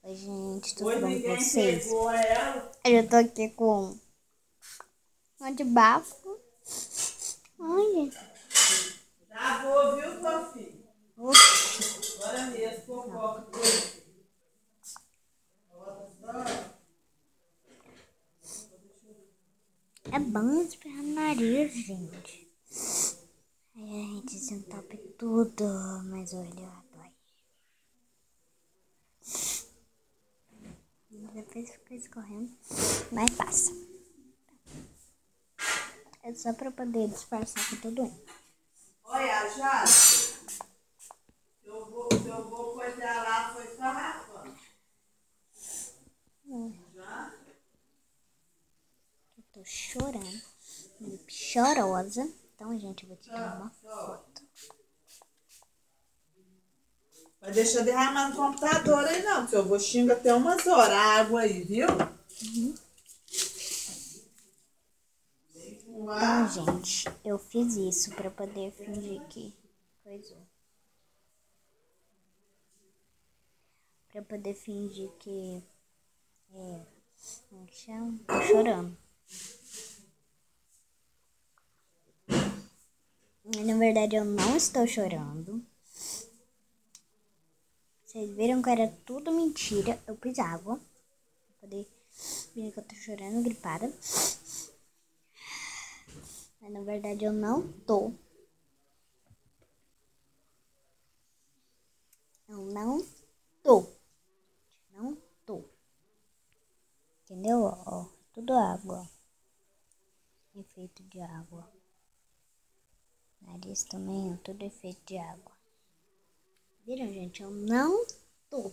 Oi, gente, tudo Oi, bom com ninguém vocês? pegou ela. Eu tô aqui com um de bafo. Olha. Tá boa, viu, Sofia? Oxi. Agora mesmo, fofoca. É bom espirrar no nariz, gente. Aí a gente se entope tudo, mas o olho dói. Depois fica escorrendo, mas passa. É só pra poder disfarçar que eu tô doendo. Olha, já. Eu vou coisar lá, foi só raspando. Já? Eu tô chorando, meio chorosa. Então, gente, eu vou tirar uma foto. Mas deixa eu derramar no computador aí não, que eu vou xingar até umas horas a água aí, viu? Então, gente, eu fiz isso pra poder fingir que coisou. Pra poder fingir que como que chama? Tô chorando. Mas, na verdade, eu não estou chorando. Vocês viram que era tudo mentira. Eu pus água pra poder ver que eu tô chorando, gripada. Mas, na verdade, eu não tô. Eu não tô. Não tô. Entendeu? Ó, tudo água. Efeito de água. Nariz também, ó, tudo efeito de água. Viram, gente? Eu não tô.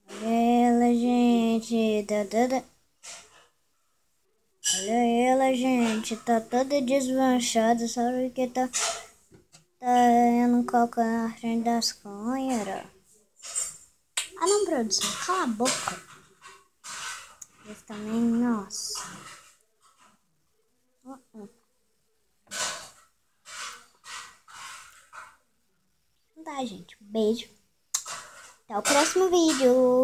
Olha ela, gente. Olha ela, gente. Tá toda desmanchada. Só porque tá indo coca na frente das câmeras. Ah, não, produção. Cala a boca. Esse também, nossa. Tá, gente. Beijo. Até o próximo vídeo.